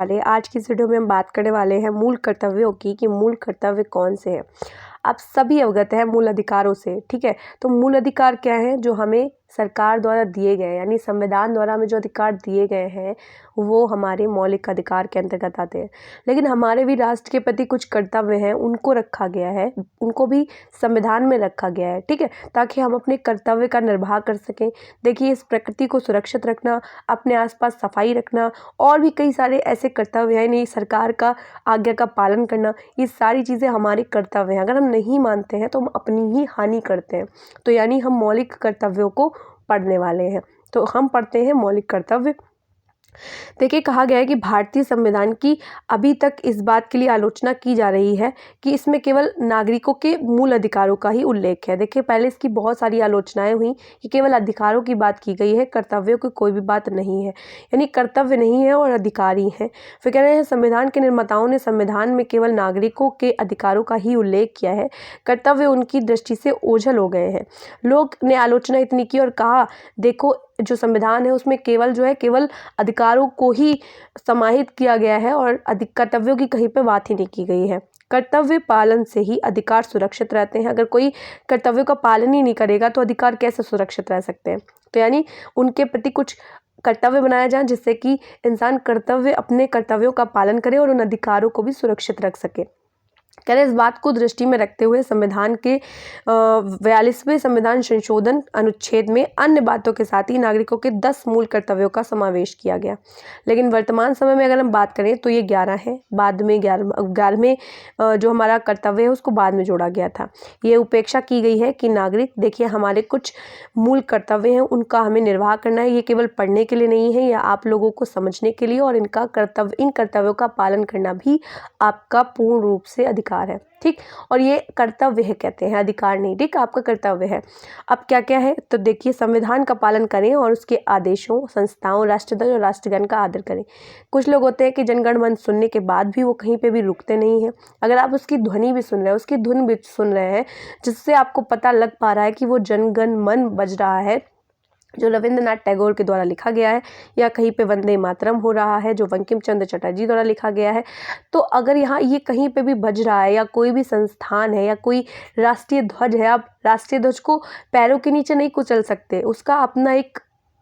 वाले आज की इस वीडियो में हम बात करने वाले हैं मूल कर्तव्यों की कि मूल कर्तव्य कौन से हैं। आप सभी अवगत हैं मूल अधिकारों से, ठीक है। तो मूल अधिकार क्या है? जो हमें सरकार द्वारा दिए गए यानी संविधान द्वारा हमें जो अधिकार दिए गए हैं वो हमारे मौलिक अधिकार के अंतर्गत आते हैं। लेकिन हमारे भी राष्ट्र के प्रति कुछ कर्तव्य हैं, उनको रखा गया है, उनको भी संविधान में रखा गया है, ठीक है, ताकि हम अपने कर्तव्य का निर्वाह कर सकें। देखिए, इस प्रकृति को सुरक्षित रखना, अपने आसपास सफाई रखना और भी कई सारे ऐसे कर्तव्य हैं, नहीं सरकार का आज्ञा का पालन करना, ये सारी चीज़ें हमारे कर्तव्य हैं। अगर हम नहीं मानते हैं तो हम अपनी ही हानि करते हैं। तो यानी हम मौलिक कर्तव्यों को पढ़ने वाले हैं। तो हम पढ़ते हैं मौलिक कर्तव्य। देखिए, कहा गया है कि भारतीय संविधान की अभी तक इस बात के लिए आलोचना की जा रही है कि इसमें केवल नागरिकों के मूल अधिकारों का ही उल्लेख है। देखिए, पहले इसकी बहुत सारी आलोचनाएं हुई कि केवल अधिकारों की बात की गई है, कर्तव्यों की कोई भी बात नहीं है, यानी कर्तव्य नहीं है और अधिकार ही है। फिर कह रहे हैं संविधान के निर्माताओं ने संविधान में केवल नागरिकों के अधिकारों का ही उल्लेख किया है, कर्तव्य उनकी दृष्टि से ओझल हो गए हैं। लोग ने आलोचना इतनी की और कहा, देखो जो संविधान है उसमें केवल जो है केवल अधिकारों को ही समाहित किया गया है और कर्तव्यों की कहीं पे बात ही नहीं की गई है। कर्तव्य पालन से ही अधिकार सुरक्षित रहते हैं। अगर कोई कर्तव्यों का पालन ही नहीं करेगा तो अधिकार कैसे सुरक्षित रह सकते हैं? तो यानी उनके प्रति कुछ कर्तव्य बनाया जाए जिससे कि इंसान अपने कर्तव्यों का पालन करे और उन अधिकारों को भी सुरक्षित रख सके। कह रहे इस बात को दृष्टि में रखते हुए संविधान के 42वें संविधान संशोधन अनुच्छेद में अन्य बातों के साथ ही नागरिकों के 10 मूल कर्तव्यों का समावेश किया गया। लेकिन वर्तमान समय में अगर हम बात करें तो ये 11 है। बाद में 11वें जो हमारा कर्तव्य है उसको बाद में जोड़ा गया था। ये उपेक्षा की गई है कि नागरिक, देखिए हमारे कुछ मूल कर्तव्य हैं उनका हमें निर्वाह करना है। ये केवल पढ़ने के लिए नहीं है, या आप लोगों को समझने के लिए, और इन कर्तव्यों का पालन करना भी आपका पूर्ण रूप से अधिकार है, ठीक। और ये कर्तव्य है कहते हैं, अधिकार नहीं, ठीक, आपका कर्तव्य है। अब क्या क्या है? तो देखिए, संविधान का पालन करें और उसके आदेशों, संस्थाओं, राष्ट्रध्वज और राष्ट्रगान का आदर करें। कुछ लोग होते हैं कि जनगण मन सुनने के बाद भी वो कहीं पे भी रुकते नहीं हैं। अगर आप उसकी ध्वनि भी सुन रहे हैं, उसकी धुन भी सुन रहे हैं, जिससे आपको पता लग पा रहा है कि वो जनगण मन बज रहा है जो रविंद्रनाथ टैगोर के द्वारा लिखा गया है, या कहीं पे वंदे मातरम हो रहा है जो बंकिम चंद्र चटर्जी द्वारा लिखा गया है, तो अगर यहाँ ये कहीं पे भी बज रहा है, या कोई भी संस्थान है, या कोई राष्ट्रीय ध्वज है, आप राष्ट्रीय ध्वज को पैरों के नीचे नहीं कुचल सकते। उसका अपना एक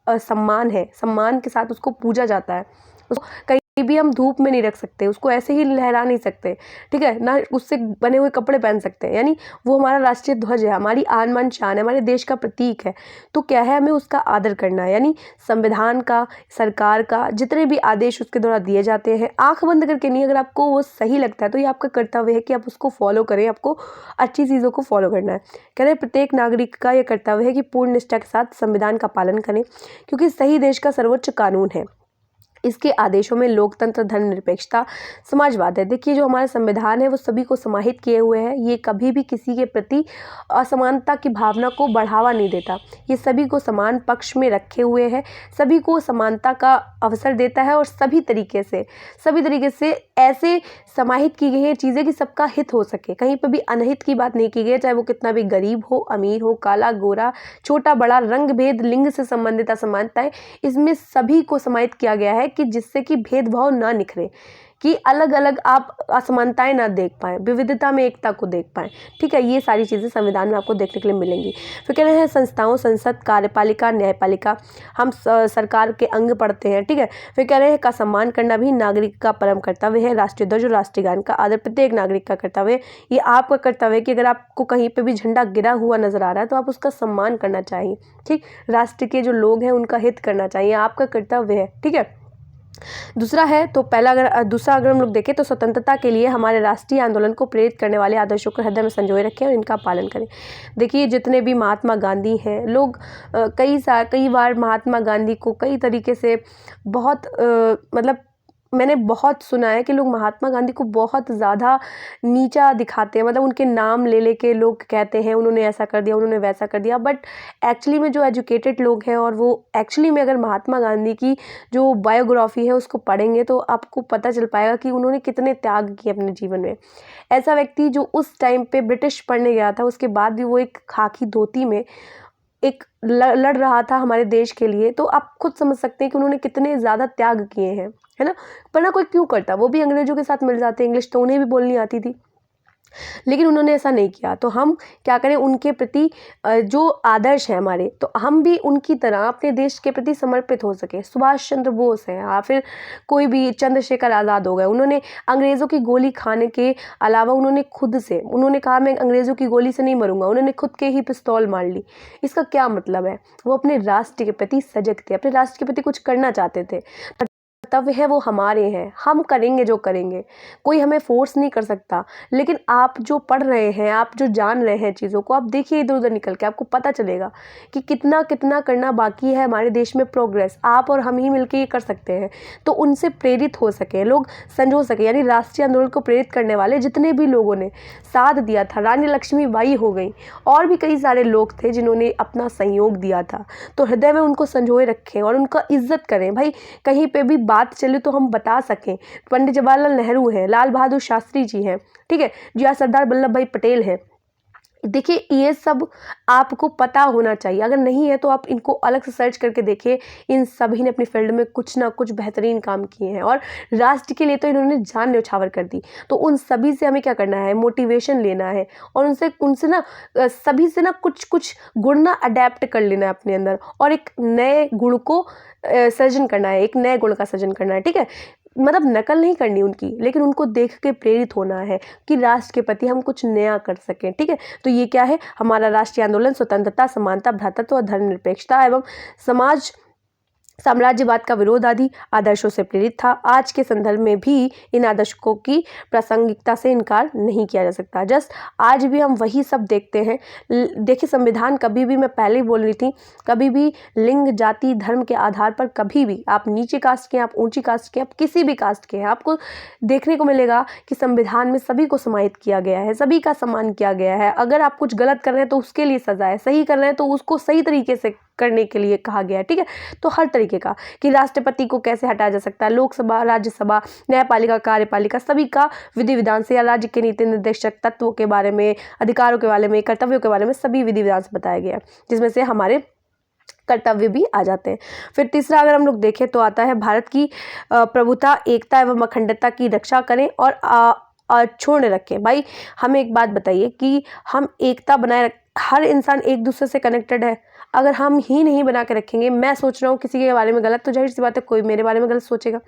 सम्मान है, सम्मान के साथ उसको पूजा जाता है। उसको कहीं भी हम धूप में नहीं रख सकते, उसको ऐसे ही लहरा नहीं सकते, ठीक है ना, उससे बने हुए कपड़े पहन सकते हैं। यानी वो हमारा राष्ट्रीय ध्वज है, हमारी आन बान शान है, हमारे देश का प्रतीक है। तो क्या है, हमें उसका आदर करना है। यानी संविधान का, सरकार का जितने भी आदेश उसके द्वारा दिए जाते हैं, आंख बंद करके नहीं, अगर आपको वो सही लगता है तो ये आपका कर्तव्य है कि आप उसको फॉलो करें, आपको अच्छी चीज़ों को फॉलो करना है। कह रहे प्रत्येक नागरिक का यह कर्तव्य है कि पूर्ण निष्ठा के साथ संविधान का पालन करें, क्योंकि सही देश का सर्वोच्च कानून है। इसके आदेशों में लोकतंत्र, धर्मनिरपेक्षता, समाजवाद है। देखिए, जो हमारा संविधान है वो सभी को समाहित किए हुए है। ये कभी भी किसी के प्रति असमानता की भावना को बढ़ावा नहीं देता। ये सभी को समान पक्ष में रखे हुए है, सभी को समानता का अवसर देता है, और सभी तरीके से ऐसे समाहित की गई है चीज़ें कि सबका हित हो सके। कहीं पर भी अनहित की बात नहीं की गई है, चाहे वो कितना भी गरीब हो, अमीर हो, काला गोरा, छोटा बड़ा, रंग भेद, लिंग से संबंधित असमानताएं, इसमें सभी को समाहित किया गया है कि जिससे कि भेदभाव ना निखरे, कि अलग अलग आप असमानताएं ना देख पाएं, विविधता में एकता को देख पाएं, ठीक है। ये सारी चीज़ें संविधान में आपको देखने के लिए मिलेंगी। फिर कह रहे हैं संस्थाओं, संसद, कार्यपालिका, न्यायपालिका, हम सरकार के अंग पढ़ते हैं, ठीक है। फिर कह रहे हैं का सम्मान करना भी नागरिक का परम कर्तव्य है। राष्ट्रीय ध्वज और राष्ट्रगान का आदर प्रत्येक नागरिक का कर्तव्य है। ये आपका कर्तव्य है कि अगर आपको कहीं पर भी झंडा गिरा हुआ नजर आ रहा है तो आप उसका सम्मान करना चाहिए, ठीक। राष्ट्र के जो लोग हैं उनका हित करना चाहिए, आपका कर्तव्य है, ठीक है। दूसरा अगर हम लोग देखें तो स्वतंत्रता के लिए हमारे राष्ट्रीय आंदोलन को प्रेरित करने वाले आदर्शों को हृदय में संजोए रखें और इनका पालन करें। देखिए, जितने भी महात्मा गांधी हैं, लोग कई बार महात्मा गांधी को कई तरीके से बहुत मतलब मैंने बहुत सुना है कि लोग महात्मा गांधी को बहुत ज़्यादा नीचा दिखाते हैं। मतलब उनके नाम ले लेके लोग कहते हैं उन्होंने ऐसा कर दिया, उन्होंने वैसा कर दिया, बट एक्चुअली में जो एजुकेटेड लोग हैं और वो एक्चुअली में अगर महात्मा गांधी की जो बायोग्राफी है उसको पढ़ेंगे तो आपको पता चल पाएगा कि उन्होंने कितने त्याग किए अपने जीवन में। ऐसा व्यक्ति जो उस टाइम पे ब्रिटिश पढ़ने गया था, उसके बाद भी वो एक खाकी धोती में एक लड़ रहा था हमारे देश के लिए, तो आप खुद समझ सकते हैं कि उन्होंने कितने ज़्यादा त्याग किए हैं, है ना। वरना कोई क्यों करता, वो भी अंग्रेज़ों के साथ मिल जाते, इंग्लिश तो उन्हें भी बोलनी आती थी, लेकिन उन्होंने ऐसा नहीं किया। तो हम क्या करें, उनके प्रति जो आदर्श है हमारे, तो हम भी उनकी तरह अपने देश के प्रति समर्पित हो सके। सुभाष चंद्र बोस हैं या फिर कोई भी चंद्रशेखर आज़ाद हो गए, उन्होंने अंग्रेज़ों की गोली खाने के अलावा उन्होंने खुद से, उन्होंने कहा मैं अंग्रेज़ों की गोली से नहीं मरूंगा, उन्होंने खुद के ही पिस्तौल मार ली। इसका क्या मतलब है, वो अपने राष्ट्र के प्रति सजग थे, अपने राष्ट्र के प्रति कुछ करना चाहते थे। कर्तव्य है वो हमारे हैं, हम करेंगे जो करेंगे, कोई हमें फोर्स नहीं कर सकता। लेकिन आप जो पढ़ रहे हैं, आप जो जान रहे हैं चीज़ों को, आप देखिए इधर उधर निकल के, आपको पता चलेगा कि कितना कितना करना बाकी है हमारे देश में प्रोग्रेस। आप और हम ही मिलके ये कर सकते हैं, तो उनसे प्रेरित हो सके लोग, संजो सके। यानी राष्ट्रीय आंदोलन को प्रेरित करने वाले जितने भी लोगों ने साथ दिया था, रानी लक्ष्मीबाई हो गई, और भी कई सारे लोग थे जिन्होंने अपना सहयोग दिया था, तो हृदय में उनको संजोए रखें और उनका इज्जत करें। भाई कहीं पे भी बात चले तो हम बता सकें। पंडित जवाहरलाल नेहरू हैं, लाल बहादुर शास्त्री जी हैं, ठीक है, जी हाँ, सरदार वल्लभ भाई पटेल हैं। देखिए ये सब आपको पता होना चाहिए, अगर नहीं है तो आप इनको अलग से सर्च करके देखिए। इन सभी ने अपनी फील्ड में कुछ ना कुछ बेहतरीन काम किए हैं, और राष्ट्र के लिए तो इन्होंने जान न्यौछावर कर दी। तो उन सभी से हमें क्या करना है, मोटिवेशन लेना है, और उनसे ना सभी से ना कुछ कुछ गुण ना अडेप्ट कर लेना है अपने अंदर, और एक नए गुण को सर्जन करना है, एक नए गुण का सर्जन करना है, ठीक है। मतलब नकल नहीं करनी उनकी, लेकिन उनको देख के प्रेरित होना है कि राष्ट्र के प्रति हम कुछ नया कर सकें, ठीक है। तो ये क्या है, हमारा राष्ट्रीय आंदोलन स्वतंत्रता, समानता, भ्रातृत्व और धर्मनिरपेक्षता एवं समाज साम्राज्यवाद का विरोध आदि आदर्शों से प्रेरित था। आज के संदर्भ में भी इन आदर्शों की प्रासंगिकता से इनकार नहीं किया जा सकता। जस्ट आज भी हम वही सब देखते हैं। देखिए संविधान कभी भी, मैं पहले ही बोल रही थी, कभी भी लिंग, जाति, धर्म के आधार पर कभी भी, आप नीचे कास्ट के, आप ऊंची कास्ट के, आप किसी भी कास्ट के हैं, आपको देखने को मिलेगा कि संविधान में सभी को समाहित किया गया है, सभी का सम्मान किया गया है। अगर आप कुछ गलत कर रहे हैं तो उसके लिए सजा है, सही कर रहे हैं तो उसको सही तरीके से करने के लिए कहा गया है, ठीक है। तो हर तरीके का, कि राष्ट्रपति को कैसे हटाया जा सकता है, लोकसभा, राज्यसभा, न्यायपालिका, कार्यपालिका, सभी का विधि विधान से, या राज्य के नीति निर्देशक तत्वों के बारे में, अधिकारों के बारे में, कर्तव्यों के बारे में सभी विधि विधान से बताया गया है, जिसमें से हमारे कर्तव्य भी आ जाते हैं। फिर तीसरा अगर हम लोग देखें तो आता है, भारत की प्रभुता, एकता एवं अखंडता की रक्षा करें और छोड़ रखें। भाई हमें एक बात बताइए कि हम एकता बनाए हर इंसान एक दूसरे से कनेक्टेड है। अगर हम ही नहीं बना के रखेंगे, मैं सोच रहा हूँ किसी के बारे में गलत, तो जाहिर सी बात है कोई मेरे बारे में गलत सोचेगा।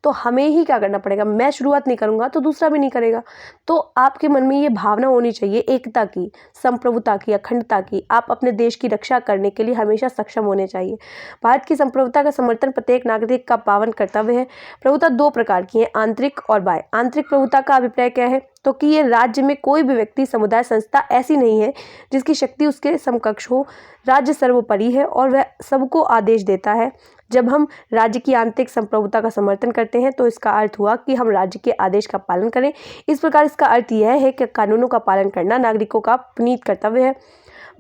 तो हमें ही क्या करना पड़ेगा, मैं शुरुआत नहीं करूँगा तो दूसरा भी नहीं करेगा। तो आपके मन में ये भावना होनी चाहिए एकता की, संप्रभुता की, अखंडता की। आप अपने देश की रक्षा करने के लिए हमेशा सक्षम होने चाहिए। भारत की संप्रभुता का समर्थन प्रत्येक नागरिक का पावन कर्तव्य है। प्रभुता दो प्रकार की है, आंतरिक और बाह्य। आंतरिक प्रभुता का अभिप्राय क्या है, तो कि ये राज्य में कोई भी व्यक्ति, समुदाय, संस्था ऐसी नहीं है जिसकी शक्ति उसके समकक्ष हो। राज्य सर्वोपरि है और वह सबको आदेश देता है। जब हम राज्य की आंतरिक संप्रभुता का समर्थन करते हैं तो इसका अर्थ हुआ कि हम राज्य के आदेश का पालन करें। इस प्रकार इसका अर्थ यह है कि कानूनों का पालन करना नागरिकों का पुनीत कर्तव्य है।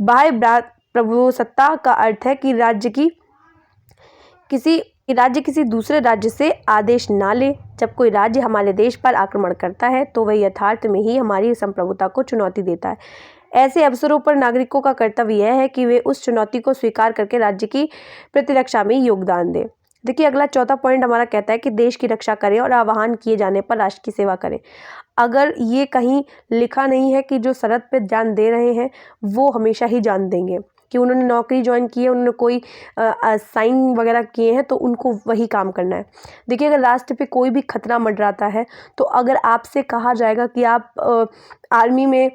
बाह्य प्रभुसत्ता का अर्थ है कि राज्य किसी दूसरे राज्य से आदेश ना ले। जब कोई राज्य हमारे देश पर आक्रमण करता है तो वह यथार्थ में ही हमारी संप्रभुता को चुनौती देता है। ऐसे अवसरों पर नागरिकों का कर्तव्य यह है कि वे उस चुनौती को स्वीकार करके राज्य की प्रतिरक्षा में योगदान दें। देखिए अगला चौथा पॉइंट हमारा कहता है कि देश की रक्षा करें और आह्वान किए जाने पर राष्ट्र की सेवा करें। अगर ये कहीं लिखा नहीं है कि जो सरहद पे जान दे रहे हैं वो हमेशा ही जान देंगे, कि उन्होंने नौकरी ज्वाइन की है, उन्होंने कोई साइन वगैरह किए हैं तो उनको वही काम करना है। देखिए अगर राष्ट्र पे कोई भी खतरा मंडराता है तो अगर आपसे कहा जाएगा कि आप आर्मी में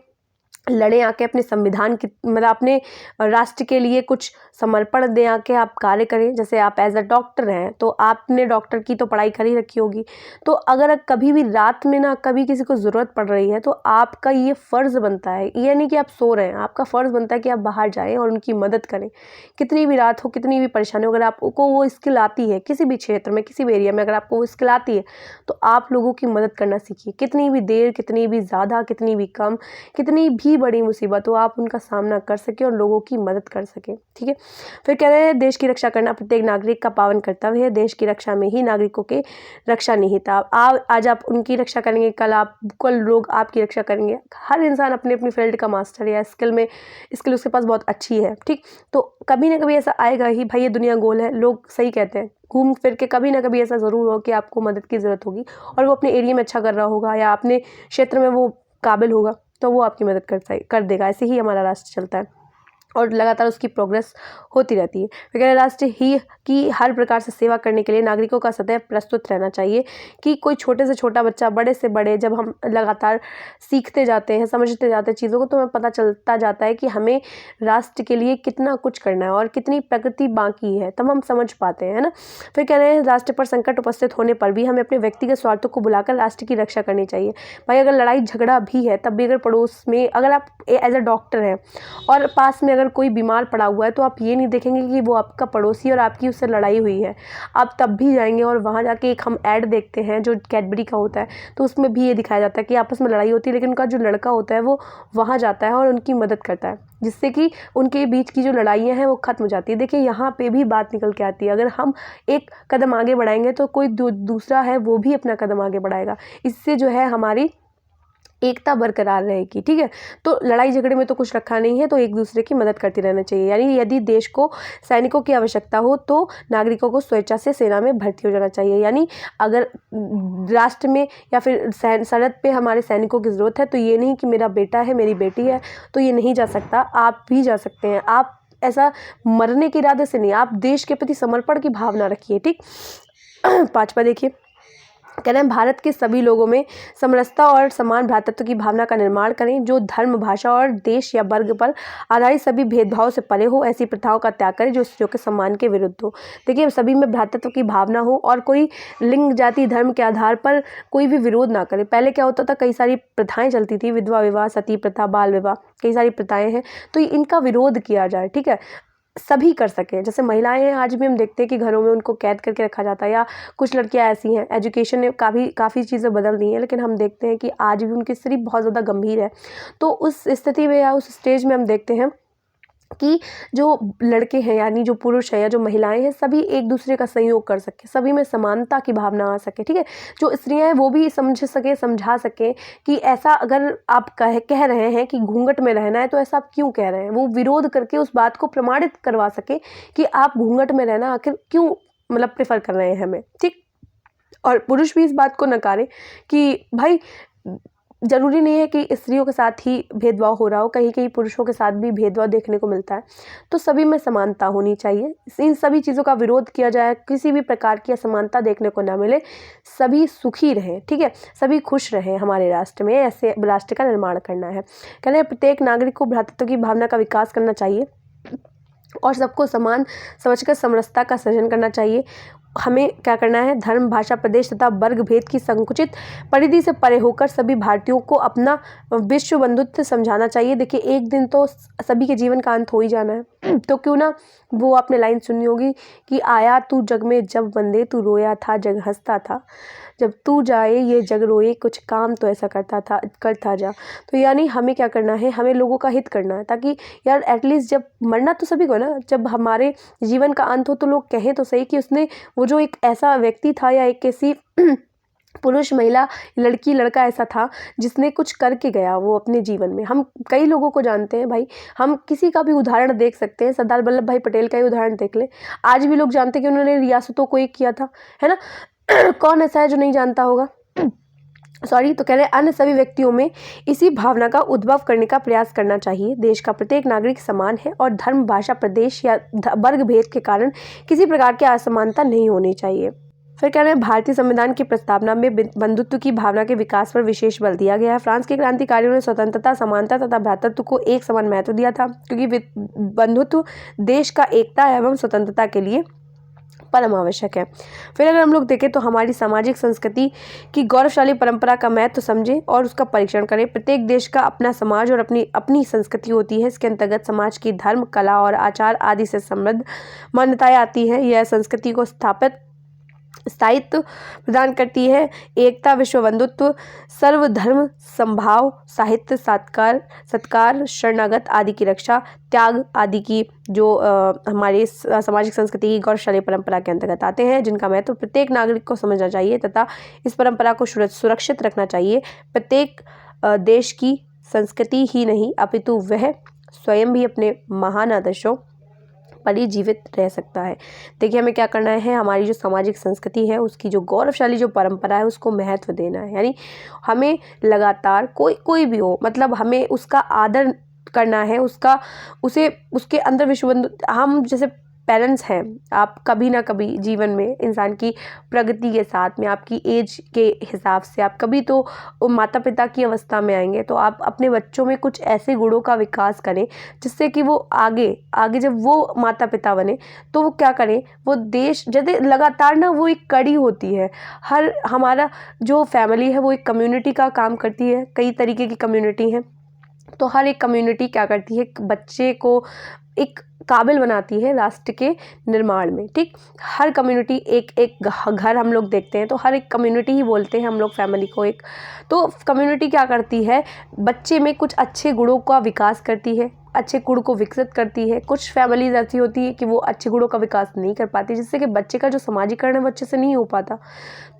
लड़ें, आके अपने संविधान की, मतलब अपने राष्ट्र के लिए कुछ समर्पण दें, आके आप कार्य करें। जैसे आप एज अ डॉक्टर हैं तो आपने डॉक्टर की तो पढ़ाई कर ही रखी होगी, तो अगर कभी भी रात में ना कभी किसी को ज़रूरत पड़ रही है तो आपका ये फ़र्ज़ बनता है, ये नहीं कि आप सो रहे हैं, आपका फ़र्ज़ बनता है कि आप बाहर जाएँ और उनकी मदद करें। कितनी भी रात हो, कितनी भी परेशानी हो, अगर आपको वो स्किल आती है किसी भी क्षेत्र में, किसी भी एरिया में, अगर आपको वो स्किल आती है तो आप लोगों की मदद करना सीखिए। कितनी भी देर, कितनी भी ज़्यादा, कितनी भी कम, कितनी भी ही बड़ी मुसीबत हो, आप उनका सामना कर सकें और लोगों की मदद कर सकें, ठीक है। फिर कह रहे हैं देश की रक्षा करना प्रत्येक नागरिक का पावन कर्तव्य है। देश की रक्षा में ही नागरिकों के रक्षा निहित है। आज आप उनकी रक्षा करेंगे, कल लोग आपकी रक्षा करेंगे। हर इंसान अपनी अपनी फील्ड का मास्टर है, स्किल उसके पास बहुत अच्छी है, ठीक। तो कभी ना कभी ऐसा आएगा ही भाई, ये दुनिया गोल है, लोग सही कहते हैं। घूम फिर के कभी ना कभी ऐसा ज़रूर हो कि आपको मदद की ज़रूरत होगी और वो अपने एरिया में अच्छा कर रहा होगा या अपने क्षेत्र में वो काबिल होगा, तो वो आपकी मदद कर देगा। ऐसे ही हमारा राष्ट्र चलता है और लगातार उसकी प्रोग्रेस होती रहती है। वगैरह राष्ट्र ही की हर प्रकार से सेवा करने के लिए नागरिकों का सदैव प्रस्तुत रहना चाहिए कि कोई छोटे से छोटा बच्चा, बड़े से बड़े, जब हम लगातार सीखते जाते हैं, समझते जाते हैं चीज़ों को, तो हमें पता चलता जाता है कि हमें राष्ट्र के लिए कितना कुछ करना है और कितनी प्रगति बाकी है, तब हम समझ पाते हैं, है ना। फिर कह रहे हैं राष्ट्र पर संकट उपस्थित होने पर भी हमें अपने व्यक्तिगत स्वार्थों को बुलाकर राष्ट्र की रक्षा करनी चाहिए। भाई अगर लड़ाई झगड़ा भी है, तब भी अगर पड़ोस में, अगर आप एज अ डॉक्टर हैं और पास में अगर कोई बीमार पड़ा हुआ है, तो आप ये नहीं देखेंगे कि वो आपका पड़ोसी और आपकी उससे लड़ाई हुई है। आप तब भी जाएंगे और वहाँ जाके एक हम ऐड देखते हैं जो कैडबरी का होता है, तो उसमें भी ये दिखाया जाता है कि आपस में लड़ाई होती है, लेकिन उनका जो लड़का होता है वो वहाँ जाता है और उनकी मदद करता है, जिससे कि उनके बीच की जो लड़ाइयाँ हैं वो ख़त्म हो जाती है। देखिए यहाँ पे भी बात निकल के आती है, अगर हम एक कदम आगे बढ़ाएंगे तो कोई दूसरा है वो भी अपना कदम आगे बढ़ाएगा। इससे जो है हमारी एकता बरकरार रहेगी, ठीक है। तो लड़ाई झगड़े में तो कुछ रखा नहीं है, तो एक दूसरे की मदद करती रहना चाहिए। यानी यदि देश को सैनिकों की आवश्यकता हो तो नागरिकों को स्वेच्छा से सेना में भर्ती हो जाना चाहिए। यानी अगर राष्ट्र में या फिर सरहद पे हमारे सैनिकों की ज़रूरत है, तो ये नहीं कि मेरा बेटा है, मेरी बेटी है तो ये नहीं जा सकता, आप भी जा सकते हैं। आप ऐसा मरने के इरादे से नहीं, आप देश के प्रति समर्पण की भावना रखिए, ठीक। 5वां देखिए, कह रहे हैं भारत के सभी लोगों में समरसता और समान भ्रातृत्व की भावना का निर्माण करें, जो धर्म, भाषा और देश या वर्ग पर आधारित सभी भेदभाव से परे हो। ऐसी प्रथाओं का त्याग करें जो स्त्रियों के सम्मान के विरुद्ध हो। देखिए सभी में भ्रातृत्व की भावना हो और कोई लिंग, जाति, धर्म के आधार पर कोई भी विरोध ना करे। पहले क्या होता था, कई सारी प्रथाएं चलती थी, विधवा विवाह, सती प्रथा, बाल विवाह, कई सारी प्रथाएं हैं, तो इनका विरोध किया जाए, ठीक है। सभी कर सकें। जैसे महिलाएं हैं, आज भी हम देखते हैं कि घरों में उनको कैद करके रखा जाता है, या कुछ लड़कियां ऐसी हैं, एजुकेशन ने काफ़ी चीज़ें बदल दी हैं, लेकिन हम देखते हैं कि आज भी उनकी स्थिति बहुत ज़्यादा गंभीर है। तो उस स्थिति में या उस स्टेज में हम देखते हैं कि जो लड़के हैं, यानी जो पुरुष है या जो महिलाएं हैं, सभी एक दूसरे का सहयोग कर सके, सभी में समानता की भावना आ सके, ठीक है। जो स्त्रियां हैं वो भी समझ सके, समझा सके कि ऐसा अगर आप कह रहे हैं कि घूंघट में रहना है, तो ऐसा आप क्यों कह रहे हैं। वो विरोध करके उस बात को प्रमाणित करवा सके कि आप घूंघट में रहना आखिर क्यों मतलब प्रेफर कर रहे हैं हमें, ठीक। और पुरुष भी इस बात को नकारे कि भाई ज़रूरी नहीं है कि स्त्रियों के साथ ही भेदभाव हो रहा हो, कहीं कहीं पुरुषों के साथ भी भेदभाव देखने को मिलता है। तो सभी में समानता होनी चाहिए, इन सभी चीज़ों का विरोध किया जाए, किसी भी प्रकार की असमानता देखने को ना मिले, सभी सुखी रहें, ठीक है, सभी खुश रहें हमारे राष्ट्र में। ऐसे राष्ट्र का निर्माण करना है। कहते हैं प्रत्येक नागरिक को भ्रातृत्व की भावना का विकास करना चाहिए और सबको समान समझकर समरसता का सृजन करना चाहिए। हमें क्या करना है, धर्म, भाषा, प्रदेश तथा वर्ग भेद की संकुचित परिधि से परे होकर सभी भारतीयों को अपना विश्व बंधुत्व समझाना चाहिए। देखिए एक दिन तो सभी के जीवन का अंत हो ही जाना है, तो क्यों ना वो आपने लाइन सुनी होगी कि आया तू जग में जब बंदे, तू रोया था जग हंसता था, जब तू जाए ये जग रोए, कुछ काम तो ऐसा करता जा। तो यानी हमें क्या करना है, हमें लोगों का हित करना है, ताकि यार एटलीस्ट जब मरना तो सभी को ना, जब हमारे जीवन का अंत हो तो लोग कहें तो सही कि उसने, वो जो एक ऐसा व्यक्ति था या एक ऐसी पुरुष, महिला, लड़की, लड़का ऐसा था जिसने कुछ करके गया वो अपने जीवन में। हम कई लोगों को जानते हैं भाई, हम किसी का भी उदाहरण देख सकते हैं, सरदार वल्लभ भाई पटेल का ही उदाहरण देख लें। आज भी लोग जानते हैं कि उन्होंने रियासतों को एक किया था, है ना। कौन ऐसा है जो नहीं जानता होगा। सॉरी। तो कह रहे हैं अन्य सभी व्यक्तियों में इसी भावना का उद्भव करने का प्रयास करना चाहिए। देश का प्रत्येक नागरिक समान है और धर्म, भाषा, प्रदेश या वर्ग भेद के कारण किसी प्रकार की असमानता नहीं होनी चाहिए। फिर कह रहे हैं भारतीय संविधान की प्रस्तावना में बंधुत्व की भावना के विकास पर विशेष बल दिया गया है। फ्रांस के क्रांतिकारियों ने स्वतंत्रता, समानता तथा भ्रातृत्व को एक समान महत्व दिया था, क्योंकि बंधुत्व देश का एकता एवं स्वतंत्रता के लिए परम आवश्यक है। फिर अगर हम लोग देखें तो हमारी सामाजिक संस्कृति की गौरवशाली परंपरा का महत्व समझें और उसका परीक्षण करें। प्रत्येक देश का अपना समाज और अपनी संस्कृति होती है। इसके अंतर्गत समाज की धर्म, कला और आचार आदि से समृद्ध मान्यताएं आती हैं। यह संस्कृति को स्थापित स्थायित्व प्रदान करती है, एकता, विश्व बंधुत्व, सर्वधर्म समभाव, साहित्य, सत्कार, शरणागत आदि की रक्षा, त्याग आदि की जो हमारी सामाजिक संस्कृति की गौरवशाली परंपरा के अंतर्गत आते हैं, जिनका महत्व प्रत्येक नागरिक को समझना चाहिए तथा इस परंपरा को सुरक्षित रखना चाहिए। प्रत्येक देश की संस्कृति ही नहीं अपितु वह स्वयं भी अपने महान आदर्शों पर ही जीवित रह सकता है। देखिए, हमें क्या करना है, हमारी जो सामाजिक संस्कृति है उसकी जो गौरवशाली जो परंपरा है उसको महत्व देना है। यानी हमें लगातार कोई भी हो, मतलब हमें उसका आदर करना है, उसके अंदर हम जैसे पेरेंट्स हैं, आप कभी ना कभी जीवन में इंसान की प्रगति के साथ में आपकी एज के हिसाब से आप कभी तो माता पिता की अवस्था में आएंगे, तो आप अपने बच्चों में कुछ ऐसे गुणों का विकास करें जिससे कि वो आगे जब वो माता पिता बने तो वो क्या करें, वो देश जैसे लगातार ना वो एक कड़ी होती है। हमारा जो फैमिली है वो एक कम्युनिटी का काम करती है, कई तरीके की कम्युनिटी है, तो हर एक कम्युनिटी क्या करती है, बच्चे को एक काबिल बनाती है राष्ट्र के निर्माण में। ठीक, हर कम्युनिटी एक घर हम लोग देखते हैं तो हर एक कम्युनिटी ही बोलते हैं हम लोग फैमिली को एक, तो कम्युनिटी क्या करती है, बच्चे में कुछ अच्छे गुणों का विकास करती है, अच्छे गुण को विकसित करती है। कुछ फैमिलीज ऐसी होती है कि वो अच्छे गुणों का विकास नहीं कर पाती, जिससे कि बच्चे का जो समाजीकरण है वो अच्छे से नहीं हो पाता।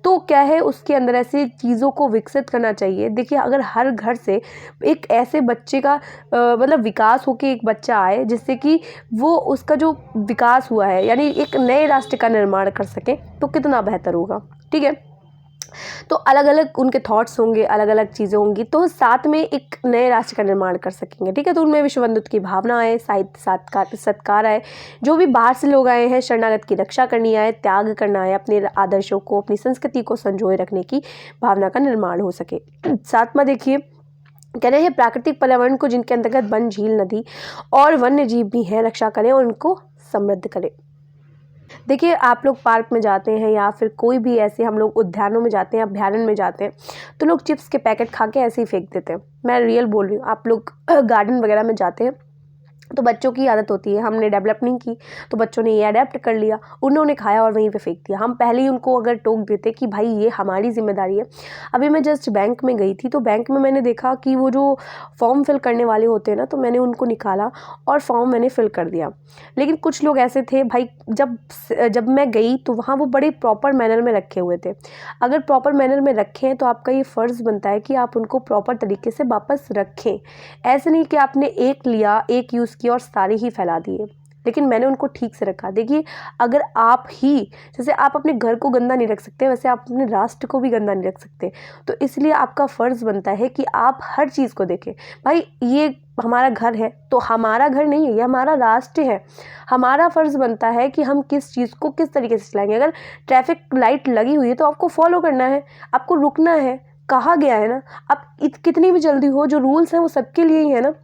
तो क्या है, उसके अंदर ऐसी चीज़ों को विकसित करना चाहिए। देखिए, अगर हर घर से एक ऐसे बच्चे का मतलब विकास होके एक बच्चा आए जिससे कि वो उसका जो विकास हुआ है यानी एक नए राष्ट्र का निर्माण कर सके, तो कितना बेहतर होगा। ठीक है, तो अलग अलग उनके थॉट्स होंगे, अलग अलग चीज़ें होंगी, तो साथ में एक नए राष्ट्र का निर्माण कर सकेंगे। ठीक है, तो उनमें विश्व बंधुत्व की भावना आए, साहित्य सत्कार आए, जो भी बाहर से लोग आए हैं शरणागत की रक्षा करनी आए, त्याग करना आए, अपने आदर्शों को, अपनी संस्कृति को संजोए रखने की भावना का निर्माण हो सके। साथ में देखिए कह रहे हैं, प्राकृतिक पर्यावरण को जिनके अंतर्गत वन, झील, नदी और वन्य जीव भी हैं रक्षा करें और उनको समृद्ध करें। देखिए, आप लोग पार्क में जाते हैं या फिर कोई भी ऐसे हम लोग उद्यानों में जाते हैं, अभ्यारण्य में जाते हैं, तो लोग चिप्स के पैकेट खा के ऐसे ही फेंक देते हैं। मैं रियल बोल रही हूँ। आप लोग गार्डन वगैरह में जाते हैं तो बच्चों की आदत होती है, हमने डेवलप नहीं की तो बच्चों ने ये अडेप्ट कर लिया, उन्होंने खाया और वहीं पे फेंक दिया। हम पहले ही उनको अगर टोक देते कि भाई ये हमारी जिम्मेदारी है। अभी मैं जस्ट बैंक में गई थी तो बैंक में मैंने देखा कि वो जो फॉर्म फिल करने वाले होते हैं ना, तो मैंने उनको निकाला और फॉर्म मैंने फिल कर दिया। लेकिन कुछ लोग ऐसे थे भाई, जब मैं गई तो वहाँ वो बड़े प्रॉपर मैनर में रखे हुए थे। अगर प्रॉपर मैनर में रखे हैं तो आपका ये फ़र्ज़ बनता है कि आप उनको प्रॉपर तरीके से वापस रखें। ऐसे नहीं कि आपने एक लिया, एक यूज़ किया और सारे ही फैला दिए, लेकिन मैंने उनको ठीक से रखा। देखिए, अगर आप ही जैसे आप अपने घर को गंदा नहीं रख सकते, वैसे आप अपने राष्ट्र को भी गंदा नहीं रख सकते। तो इसलिए आपका फ़र्ज़ बनता है कि आप हर चीज़ को देखें। भाई, ये हमारा घर है तो हमारा घर नहीं है, ये हमारा राष्ट्र है। हमारा फ़र्ज़ बनता है कि हम किस चीज़ को किस तरीके से चलाएंगे। अगर ट्रैफिक लाइट लगी हुई है तो आपको फॉलो करना है, आपको रुकना है, कहा गया है ना। अब कितनी भी जल्दी हो, जो रूल्स हैं वो सबके लिए ही है ना।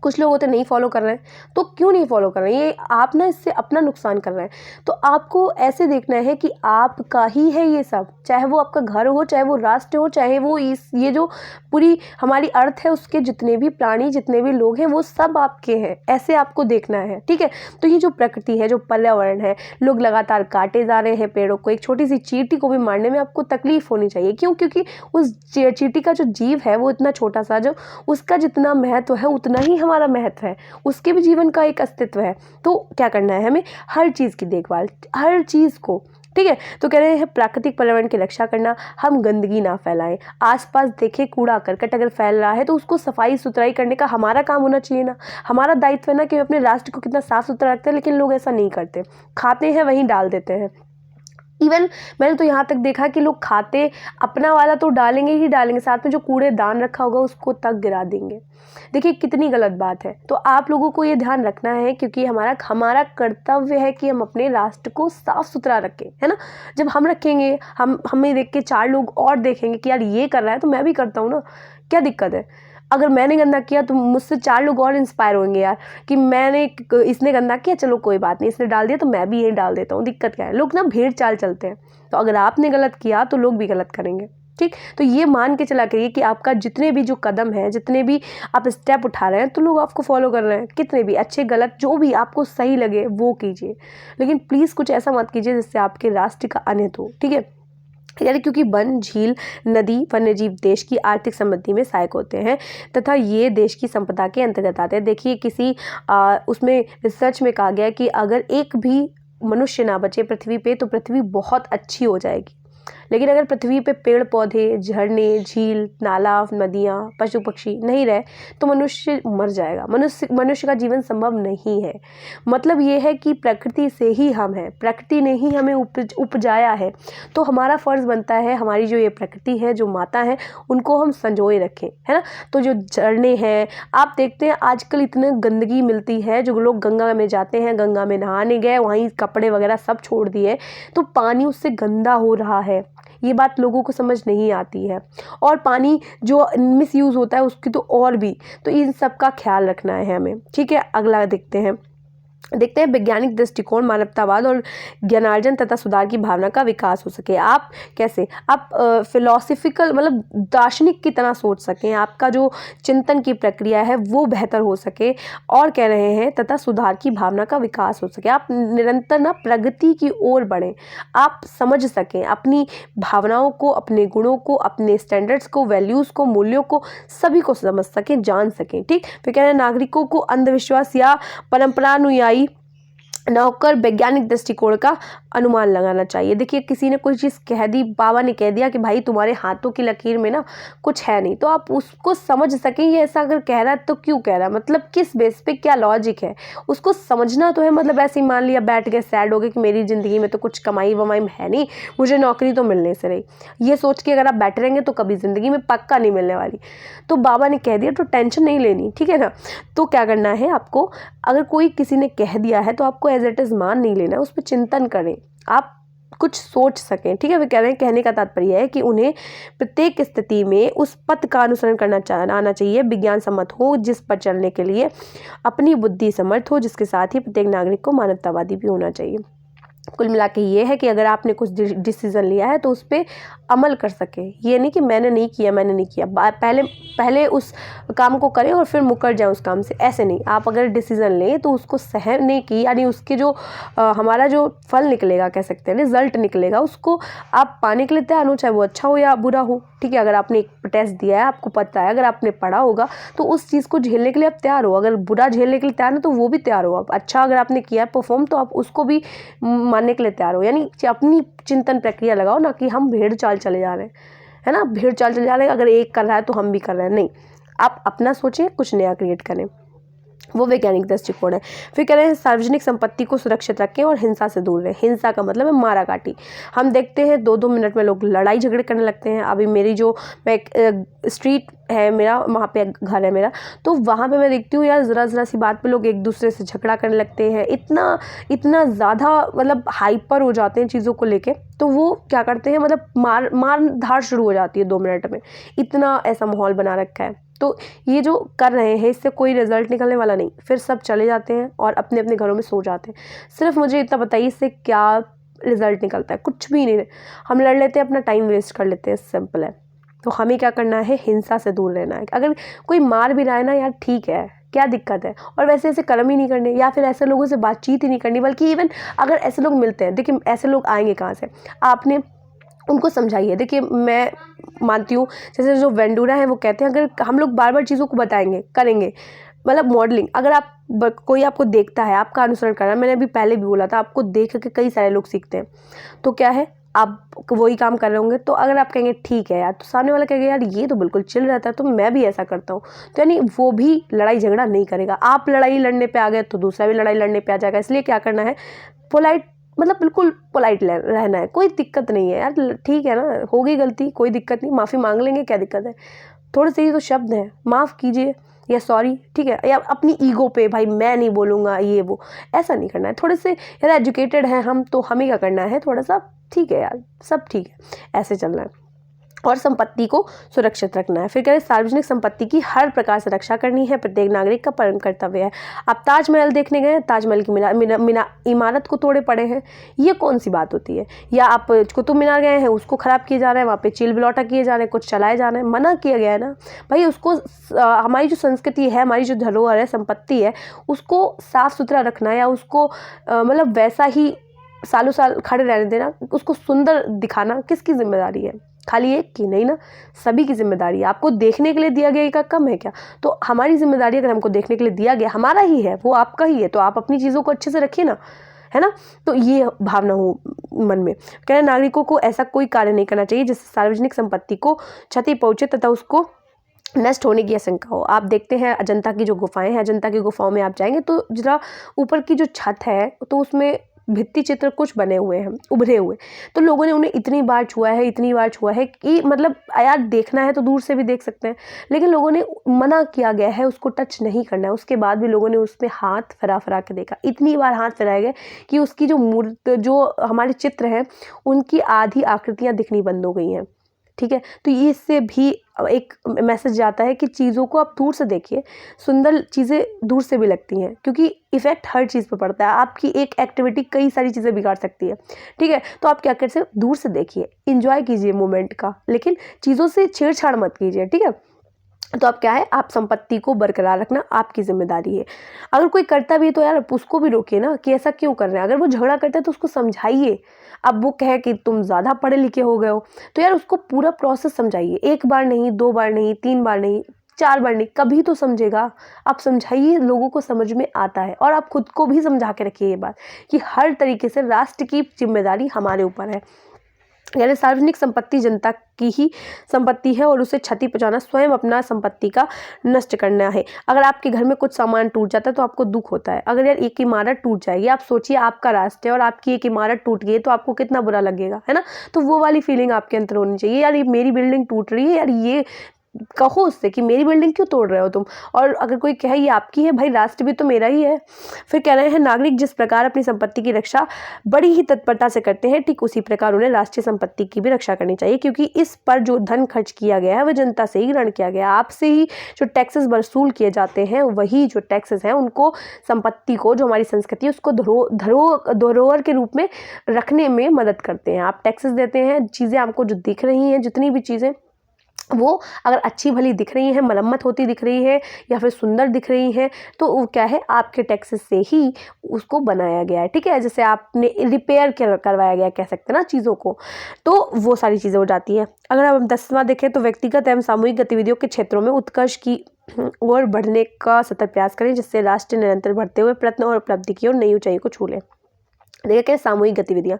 कुछ लोग होते नहीं फॉलो कर रहे हैं, तो क्यों नहीं फॉलो कर रहे हैं, ये आप ना इससे अपना नुकसान कर रहे हैं। तो आपको ऐसे देखना है कि आपका ही है ये सब, चाहे वो आपका घर हो, चाहे वो राष्ट्र हो, चाहे वो ये जो पूरी हमारी अर्थ है उसके जितने भी प्राणी, जितने भी लोग हैं, वो सब आपके हैं। ऐसे आपको देखना है। ठीक है, तो ये जो प्रकृति है, जो पर्यावरण है, लोग लगातार काटे जा रहे हैं पेड़ों को। एक छोटी सी चींटी को भी मारने में आपको तकलीफ होनी चाहिए। क्यों? क्योंकि उस चींटी का जो जीव है वो इतना छोटा सा, जो उसका जितना महत्व है उतना ही हमारा महत्व है, उसके भी जीवन का एक अस्तित्व है। तो क्या करना है हमें, हर चीज़ की देखभाल, हर चीज़ को। ठीक है, तो कह रहे हैं प्राकृतिक पर्यावरण की रक्षा करना, हम गंदगी ना फैलाएं। आसपास देखें कूड़ा करकट अगर फैल रहा है तो उसको सफाई सुथराई करने का हमारा काम होना चाहिए ना, हमारा दायित्व है ना कि अपने राष्ट्र को कितना साफ सुथरा रखते हैं। लेकिन लोग ऐसा नहीं करते, खाते हैं वहीं डाल देते हैं। इवन मैंने तो यहाँ तक देखा कि लोग खाते अपना वाला तो डालेंगे ही डालेंगे, साथ में जो कूड़ेदान रखा होगा उसको तक गिरा देंगे। देखिए कितनी गलत बात है। तो आप लोगों को ये ध्यान रखना है, क्योंकि हमारा कर्तव्य है कि हम अपने राष्ट्र को साफ सुथरा रखें, है ना। जब हम रखेंगे, हमें देख के 4 लोग और देखेंगे कि यार ये कर रहा है तो मैं भी करता हूँ ना, क्या दिक्कत है। अगर मैंने गंदा किया तो मुझसे 4 लोग और इंस्पायर होंगे यार कि इसने गंदा किया, चलो कोई बात नहीं, इसने डाल दिया तो मैं भी यही डाल देता हूँ, दिक्कत क्या है। लोग ना भेड़ चाल चलते हैं, तो अगर आपने गलत किया तो लोग भी गलत करेंगे, ठीक। तो ये मान के चला करिए कि आपका जितने भी जो कदम है, जितने भी आप स्टेप उठा रहे हैं, तो लोग आपको फॉलो कर रहे हैं, कितने भी अच्छे गलत जो भी आपको सही लगे वो कीजिए, लेकिन प्लीज़ कुछ ऐसा मत कीजिए जिससे आपके राष्ट्र का अनित हो, ठीक है। यानी क्योंकि वन, झील, नदी, वन्यजीव देश की आर्थिक समृद्धि में सहायक होते हैं तथा ये देश की संपदा के अंतर्गत आते हैं। देखिए किसी उसमें रिसर्च में कहा गया है कि अगर एक भी मनुष्य ना बचे पृथ्वी पे तो पृथ्वी बहुत अच्छी हो जाएगी, लेकिन अगर पृथ्वी पे पेड़ पौधे, झरने, झील, नाला, नदियाँ, पशु पक्षी नहीं रहे तो मनुष्य मर जाएगा, मनुष्य का जीवन संभव नहीं है। मतलब ये है कि प्रकृति से ही हम हैं, प्रकृति ने ही हमें उपजाया है, तो हमारा फ़र्ज़ बनता है हमारी जो ये प्रकृति है, जो माता है, उनको हम संजोए रखें, है ना। तो जो झरने हैं, आप देखते हैं आजकल इतनी गंदगी मिलती है, जो लोग गंगा में जाते हैं, गंगा में नहाने गए, वहीं कपड़े वगैरह सब छोड़ दिए, तो पानी उससे गंदा हो रहा है। ये बात लोगों को समझ नहीं आती है, और पानी जो मिसयूज़ होता है उसकी तो और भी, तो इन सब का ख्याल रखना है हमें, ठीक है। अगला देखते हैं वैज्ञानिक दृष्टिकोण, मानवतावाद और ज्ञानार्जन तथा सुधार की भावना का विकास हो सके। आप कैसे, आप फिलोसफिकल मतलब दार्शनिक की तरह सोच सकें, आपका जो चिंतन की प्रक्रिया है वो बेहतर हो सके, और कह रहे हैं तथा सुधार की भावना का विकास हो सके। आप निरंतर ना प्रगति की ओर बढ़ें, आप समझ सकें अपनी भावनाओं को, अपने गुणों को, अपने स्टैंडर्ड्स को, वैल्यूज़ को, मूल्यों को, सभी को समझ सकें, जान सकें, ठीक। फिर कह रहे हैं नागरिकों को अंधविश्वास या परंपरानुयायी न होकर वैज्ञानिक दृष्टिकोण का अनुमान लगाना चाहिए। देखिए किसी ने कोई चीज़ कह दी, बाबा ने कह दिया कि भाई तुम्हारे हाथों की लकीर में ना कुछ है नहीं, तो आप उसको समझ सकें ये ऐसा अगर कह रहा है तो क्यों कह रहा है, मतलब किस बेस पे, क्या लॉजिक है, उसको समझना तो है। मतलब ऐसे ही मान लिया बैठ गए सैड हो गए कि मेरी ज़िंदगी में तो कुछ कमाई वमाई है नहीं, मुझे नौकरी तो मिलने से रही, ये सोच के अगर आप बैठे रहेंगे तो कभी ज़िंदगी में पक्का नहीं मिलने वाली। तो बाबा ने कह दिया तो टेंशन नहीं लेनी, ठीक है ना। तो क्या करना है आपको, अगर कोई किसी ने कह दिया है तो आपको एज इट इज़ मान नहीं लेना, उस पर चिंतन करें, आप कुछ सोच सकें, ठीक है। वे कह रहे हैं, कहने का तात्पर्य है कि उन्हें प्रत्येक स्थिति में उस पथ का अनुसरण करना आना चाहिए, विज्ञान सम्मत हो, जिस पर चलने के लिए अपनी बुद्धि समर्थ हो, जिसके साथ ही प्रत्येक नागरिक को मानवतावादी भी होना चाहिए। कुल मिला के ये है कि अगर आपने कुछ डिसीज़न लिया है तो उस पर अमल कर सके, ये नहीं कि मैंने नहीं किया, पहले उस काम को करें और फिर मुकर जाए उस काम से, ऐसे नहीं। आप अगर डिसीज़न लें तो उसको सहने की, यानी उसके जो हमारा जो फल निकलेगा, कह सकते हैं रिजल्ट निकलेगा, उसको आप पाने के लिए तैयार हो, चाहे वो अच्छा हो या बुरा हो, ठीक है। अगर आपने एक टेस्ट दिया है, आपको पता है, अगर आपने पढ़ा होगा तो उस चीज़ को झेलने के लिए आप तैयार हो, अगर बुरा झेलने के लिए तैयार हो तो वो भी तैयार हो। आप अच्छा अगर आपने किया है परफॉर्म तो आप उसको भी मानने के लिए तैयार हो, यानी अपनी चिंतन प्रक्रिया लगाओ, ना कि हम भेड़ चाल चले जा रहे हैं, है ना, भेड़ चाल चले जा रहे हैं, अगर एक कर रहा है तो हम भी कर रहे हैं, नहीं। आप अपना सोचें, कुछ नया क्रिएट करें, वो वैज्ञानिक दृष्टिकोण है। फिर कह रहे हैं सार्वजनिक संपत्ति को सुरक्षित रखें और हिंसा से दूर रहें। हिंसा का मतलब है मारा काटी। हम देखते हैं 2-2 मिनट में लोग लड़ाई झगड़े करने लगते हैं। अभी मेरी जो स्ट्रीट है मेरा, वहाँ पे घर है मेरा, तो वहाँ पे मैं देखती हूँ यार ज़रा सी बात पे लोग एक दूसरे से झगड़ा करने लगते हैं, इतना ज़्यादा मतलब हाइपर हो जाते हैं चीज़ों को लेके। तो वो क्या करते हैं, मतलब मार धाड़ शुरू हो जाती है 2 मिनट में, इतना ऐसा माहौल बना रखा है। तो ये जो कर रहे हैं इससे कोई रिजल्ट निकलने वाला नहीं, फिर सब चले जाते हैं और अपने अपने घरों में सो जाते हैं। सिर्फ मुझे इतना बताइए इससे क्या रिजल्ट निकलता है, कुछ भी नहीं। हम लड़ लेते हैं, अपना टाइम वेस्ट कर लेते हैं, सिंपल है। तो हमें क्या करना है, हिंसा से दूर रहना है। अगर कोई मार भी रहा है ना यार, ठीक है, क्या दिक्कत है, और वैसे ऐसे कर्म ही नहीं करने, या फिर ऐसे लोगों से बातचीत ही नहीं करनी, बल्कि इवन अगर ऐसे लोग मिलते हैं, देखिए ऐसे लोग आएंगे कहाँ से, आपने उनको समझाइए। देखिए मैं मानती हूँ, जैसे जो वेंडूरा है वो कहते हैं, अगर हम लोग बार बार चीज़ों को बताएंगे, करेंगे, मतलब मॉडलिंग, अगर आप कोई आपको देखता है, आपका अनुसरण कर रहा है, मैंने अभी पहले भी बोला था, आपको देख के कई सारे लोग सीखते हैं, तो क्या है, आप वही काम कर रहे होंगे, तो अगर आप कहेंगे ठीक है यार, तो सामने वाला कहेगा यार ये तो बिल्कुल चिल रहता है, तो मैं भी ऐसा करता हूँ, तो यानी वो भी लड़ाई झगड़ा नहीं करेगा। आप लड़ाई लड़ने पे आ गए तो दूसरा भी लड़ाई लड़ने पे आ जाएगा। इसलिए क्या करना है, पोलाइट, मतलब बिल्कुल पोलाइट रहना है, कोई दिक्कत नहीं है यार, ठीक है ना, हो गई गलती, कोई दिक्कत नहीं, माफ़ी मांग लेंगे, क्या दिक्कत है, थोड़े से ही तो शब्द हैं, माफ़ कीजिए या सॉरी, ठीक है, या अपनी ईगो पे भाई मैं नहीं बोलूँगा ये वो, ऐसा नहीं करना है। थोड़े से यार एजुकेटेड हैं हम, तो हमें क्या करना है, थोड़ा सा ठीक है यार, सब ठीक है, ऐसे चलना है। और संपत्ति को सुरक्षित रखना है। फिर कह रहे सार्वजनिक संपत्ति की हर प्रकार से रक्षा करनी है, प्रत्येक नागरिक का परम कर्तव्य है। आप ताजमहल देखने गए, ताजमहल की इमारत को तोड़े पड़े हैं, ये कौन सी बात होती है? या आप कुतुब मीनार गए हैं, उसको ख़राब किए जा रहे हैं, वहाँ पे चील बिलौटा किए जा रहे हैं, कुछ चलाए जा रहे हैं, मना किया गया है ना भाई। उसको हमारी जो संस्कृति है, हमारी जो धरोहर है, संपत्ति है, उसको साफ़ सुथरा रखना या उसको मतलब वैसा ही सालों साल खड़े रहने देना, उसको सुंदर दिखाना किसकी जिम्मेदारी है? खाली एक की नहीं ना, सभी की जिम्मेदारी है। आपको देखने के लिए दिया गया का कम है क्या? तो हमारी जिम्मेदारी अगर हमको देखने के लिए दिया गया, हमारा ही है, वो आपका ही है, तो आप अपनी चीज़ों को अच्छे से रखिए ना, है ना। तो ये भावना हो मन में। कह रहे नागरिकों को ऐसा कोई कार्य नहीं करना चाहिए जिससे सार्वजनिक संपत्ति को क्षति पहुंचे तथा उसको नष्ट होने की आशंका हो। आप देखते हैं अजंता की जो गुफाएं हैं, अजंता की गुफाओं में आप जाएंगे तो जरा ऊपर की जो छत है तो उसमें भित्ति चित्र कुछ बने हुए हैं, उभरे हुए। तो लोगों ने उन्हें इतनी बार छुआ है कि मतलब यार देखना है तो दूर से भी देख सकते हैं, लेकिन लोगों ने मना किया गया है, उसको टच नहीं करना है। उसके बाद भी लोगों ने उस पर हाथ फिरा के देखा, इतनी बार हाथ फिराए गए कि उसकी जो मूर्त जो हमारे चित्र हैं उनकी आधी आकृतियाँ दिखनी बंद हो गई हैं। ठीक है, तो ये इससे भी एक मैसेज जाता है कि चीज़ों को आप दूर से देखिए। सुंदर चीज़ें दूर से भी लगती हैं, क्योंकि इफ़ेक्ट हर चीज़ पर पड़ता है। आपकी एक एक्टिविटी कई सारी चीज़ें बिगाड़ सकती है। ठीक है, तो आप क्या कर सकते, दूर से देखिए, इंजॉय कीजिए मोमेंट का, लेकिन चीज़ों से छेड़छाड़ मत कीजिए। ठीक है, तो आप क्या है, आप संपत्ति को बरकरार रखना आपकी जिम्मेदारी है। अगर कोई करता भी है तो यार उसको भी रोकिए ना कि ऐसा क्यों कर रहे हैं। अगर वो झगड़ा करता है तो उसको समझाइए। अब वो कहे कि तुम ज़्यादा पढ़े लिखे हो गए हो, तो यार उसको पूरा प्रोसेस समझाइए। एक बार नहीं, 2 बार नहीं, 3 बार नहीं, 4 बार नहीं, कभी तो समझेगा। आप समझाइए, लोगों को समझ में आता है। और आप खुद को भी समझा के रखिए ये बात कि हर तरीके से राष्ट्र की जिम्मेदारी हमारे ऊपर है। यानी सार्वजनिक संपत्ति जनता की ही संपत्ति है और उसे क्षति पहुंचाना स्वयं अपना संपत्ति का नष्ट करना है। अगर आपके घर में कुछ सामान टूट जाता है तो आपको दुख होता है। अगर यार एक इमारत टूट जाएगी, आप सोचिए आपका राष्ट्र है और आपकी एक इमारत टूट गई तो आपको कितना बुरा लगेगा, है ना। तो वो वाली फीलिंग आपके अंदर होनी चाहिए, यार ये मेरी बिल्डिंग टूट रही है, यार ये कहो उससे कि मेरी बिल्डिंग क्यों तोड़ रहे हो तुम। और अगर कोई कहे ये आपकी है, भाई राष्ट्र भी तो मेरा ही है। फिर कह रहे हैं नागरिक जिस प्रकार अपनी संपत्ति की रक्षा बड़ी ही तत्परता से करते हैं, ठीक उसी प्रकार उन्हें राष्ट्रीय संपत्ति की भी रक्षा करनी चाहिए, क्योंकि इस पर जो धन खर्च किया गया है वह जनता से ही ग्रहण किया गया है। आपसे ही जो टैक्सेस वसूल किए जाते हैं, वही जो टैक्सेस हैं उनको संपत्ति को, जो हमारी संस्कृति है उसको धरोहर के रूप में रखने में मदद करते हैं। आप टैक्सेस देते हैं, चीज़ें आपको जो दिख रही हैं, जितनी भी चीज़ें वो अगर अच्छी भली दिख रही है, मरम्मत होती दिख रही है या फिर सुंदर दिख रही है, तो वो क्या है, आपके टैक्सेस से ही उसको बनाया गया है। ठीक है, जैसे आपने रिपेयर करवाया गया कह सकते हैं ना चीज़ों को, तो वो सारी चीज़ें हो जाती है। अगर हम 10वां देखें तो व्यक्तिगत एवं सामूहिक गतिविधियों के क्षेत्रों में उत्कर्ष की ओर बढ़ने का सतत प्रयास करें, जिससे राष्ट्र निरंतर बढ़ते हुए प्रयत्न और उपलब्धि की ओर नई ऊंचाई को छू ले। देखिए क्या सामूहिक गतिविधियाँ,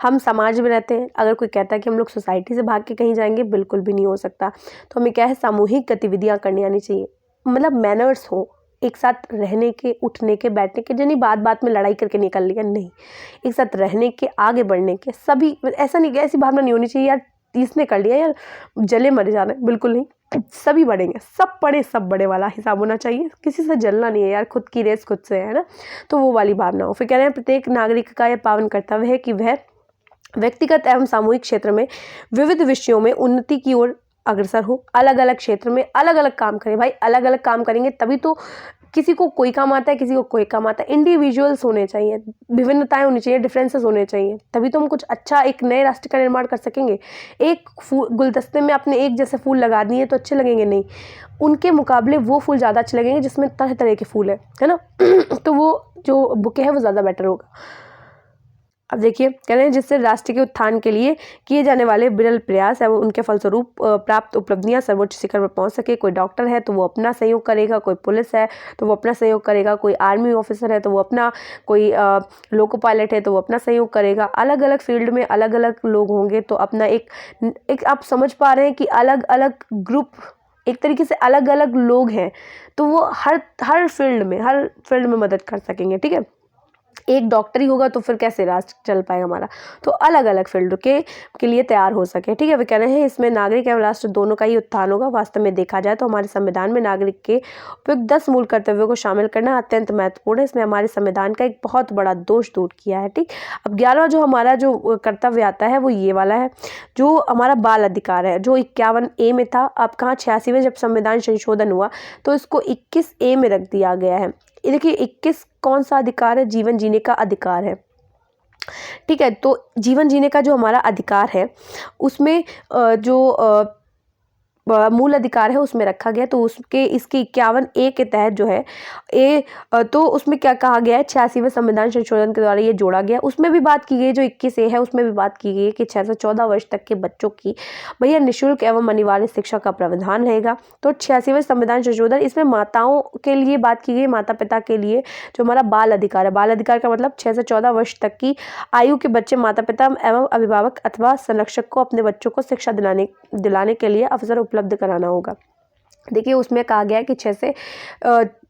हम समाज में रहते हैं। अगर कोई कहता है कि हम लोग सोसाइटी से भाग के कहीं जाएंगे, बिल्कुल भी नहीं हो सकता। तो हमें क्या है, सामूहिक गतिविधियाँ करनी आनी चाहिए। मतलब मैनर्स हो, एक साथ रहने के, उठने के, बैठने के, यानी बात बात में लड़ाई करके निकल लिया, नहीं। एक साथ रहने के, आगे बढ़ने के, सभी, ऐसा नहीं, ऐसी भावना नहीं होनी चाहिए यार इसने कर लिया यार जले मर जाना, बिल्कुल नहीं। सभी बढ़ेंगे, सब पढ़े सब बड़े वाला हिसाब होना चाहिए, किसी से जलना नहीं है यार, खुद की रेस खुद से है ना, तो वो वाली भावना हो। फिर कह रहे हैं प्रत्येक नागरिक का यह पावन कर्तव्य है कि वह व्यक्तिगत एवं सामूहिक क्षेत्र में विविध विषयों में उन्नति की ओर अग्रसर हो, अलग अलग क्षेत्र में अलग अलग काम करें। भाई अलग अलग काम करेंगे तभी तो, किसी को कोई काम आता है, किसी को कोई काम आता है। इंडिविजुअल्स होने चाहिए, विभिन्नताएं होनी चाहिए, डिफरेंसेस होने चाहिए, तभी तो हम कुछ अच्छा एक नए राष्ट्र का निर्माण कर सकेंगे। एक गुलदस्ते में आपने एक जैसे फूल लगा दिए तो अच्छे लगेंगे नहीं, उनके मुकाबले वो फूल ज़्यादा अच्छे लगेंगे जिसमें तरह तरह के फूल है ना तो वो जो बुके है वो ज़्यादा बेटर होगा। अब देखिए कह रहे हैं जिससे राष्ट्र के उत्थान के लिए किए जाने वाले विरल प्रयास एवं उनके फलस्वरूप प्राप्त उपलब्धियां सर्वोच्च शिखर पर पहुंच सके। कोई डॉक्टर है तो वो अपना सहयोग करेगा, कोई पुलिस है तो वो अपना सहयोग करेगा, कोई आर्मी ऑफिसर है तो वो अपना, कोई लोको पायलट है तो वो अपना सहयोग करेगा। अलग अलग फील्ड में अलग अलग लोग होंगे तो अपना एक आप समझ पा रहे हैं कि अलग अलग ग्रुप, एक तरीके से अलग अलग लोग हैं, तो वो हर फील्ड में मदद कर सकेंगे। ठीक है, एक डॉक्टर ही होगा तो फिर कैसे राष्ट्र चल पाएगा हमारा। तो अलग अलग फील्ड के लिए तैयार हो सके, ठीक है। वे कह रहे हैं इसमें नागरिक एवं राष्ट्र दोनों का ही उत्थान होगा। वास्तव में देखा जाए तो हमारे संविधान में नागरिक के उपयुक्त 10 मूल कर्तव्यों को शामिल करना अत्यंत महत्वपूर्ण है। इसमें हमारे संविधान का एक बहुत बड़ा दोष दूर किया है, ठीक। अब 11वां जो हमारा जो कर्तव्य आता है वो ये वाला है, जो हमारा बाल अधिकार है, जो 51A में था। अब कहाँ 86वें जब संविधान संशोधन हुआ तो इसको 21A में रख दिया गया है। ये देखिए 21 कौन सा अधिकार है, जीवन जीने का अधिकार है, ठीक है। तो जीवन जीने का जो हमारा अधिकार है उसमें जो मूल अधिकार है उसमें रखा गया, तो उसके इसके 51A के तहत जो है तो उसमें क्या कहा गया है, 86वें संविधान संशोधन के द्वारा ये जोड़ा गया। उसमें भी बात की गई जो 21A है उसमें भी बात की गई है कि 6 से 14 वर्ष तक के बच्चों की भैया निःशुल्क एवं अनिवार्य शिक्षा का प्रावधान रहेगा। तो 86वें संविधान संशोधन, इसमें माताओं के लिए बात की गई, माता पिता के लिए जो हमारा बाल अधिकार है। बाल अधिकार का मतलब 6 से 14 वर्ष तक की आयु के बच्चे माता पिता एवं अभिभावक अथवा संरक्षक को अपने बच्चों को शिक्षा दिलाने के लिए अवसर उपलब्ध कराना होगा। देखिए उसमें कहा गया है कि 6 से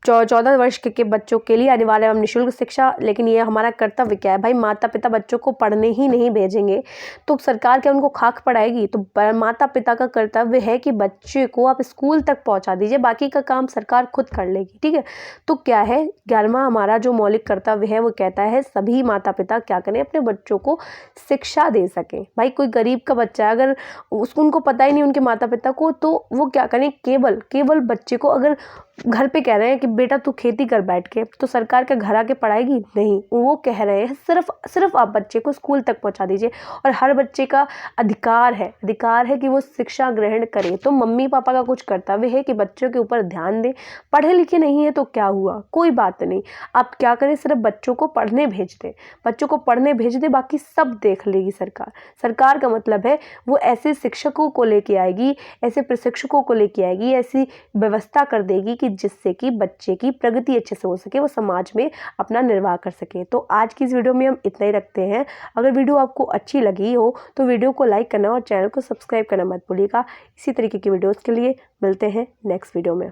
14 वर्ष के बच्चों के लिए अनिवार्य एवं निःशुल्क शिक्षा। लेकिन ये हमारा कर्तव्य क्या है भाई, माता पिता बच्चों को पढ़ने ही नहीं भेजेंगे तो सरकार क्या उनको खाक पड़ाएगी। तो माता पिता का कर्तव्य है कि बच्चे को आप स्कूल तक पहुंचा दीजिए, बाकी का काम सरकार खुद कर लेगी, ठीक है। तो क्या है 11वां हमारा जो मौलिक कर्तव्य है वो कहता है सभी माता पिता क्या करें, अपने बच्चों को शिक्षा दे सकें। भाई कोई गरीब का बच्चा है अगर उनको पता ही नहीं उनके माता पिता को, तो वो क्या करें, केवल बच्चे को अगर घर पे कह रहे हैं कि बेटा तू खेती कर बैठ के, तो सरकार के घर आके पढ़ाएगी नहीं। वो कह रहे हैं सिर्फ आप बच्चे को स्कूल तक पहुंचा दीजिए। और हर बच्चे का अधिकार है कि वो शिक्षा ग्रहण करे। तो मम्मी पापा का कुछ कर्तव्य है कि बच्चों के ऊपर ध्यान दें। पढ़े लिखे नहीं है तो क्या हुआ, कोई बात नहीं, आप क्या करें, सिर्फ बच्चों को पढ़ने भेज दें, बाकी सब देख लेगी सरकार का मतलब है वो ऐसे शिक्षकों को लेके आएगी, ऐसे प्रशिक्षकों को लेके आएगी, ऐसी व्यवस्था कर देगी कि जिससे कि बच्चे की प्रगति अच्छे से हो सके, वो समाज में अपना निर्वाह कर सके। तो आज की इस वीडियो में हम इतना ही रखते हैं। अगर वीडियो आपको अच्छी लगी हो तो वीडियो को लाइक करना और चैनल को सब्सक्राइब करना मत भूलिएगा। इसी तरीके की वीडियोस के लिए मिलते हैं नेक्स्ट वीडियो में।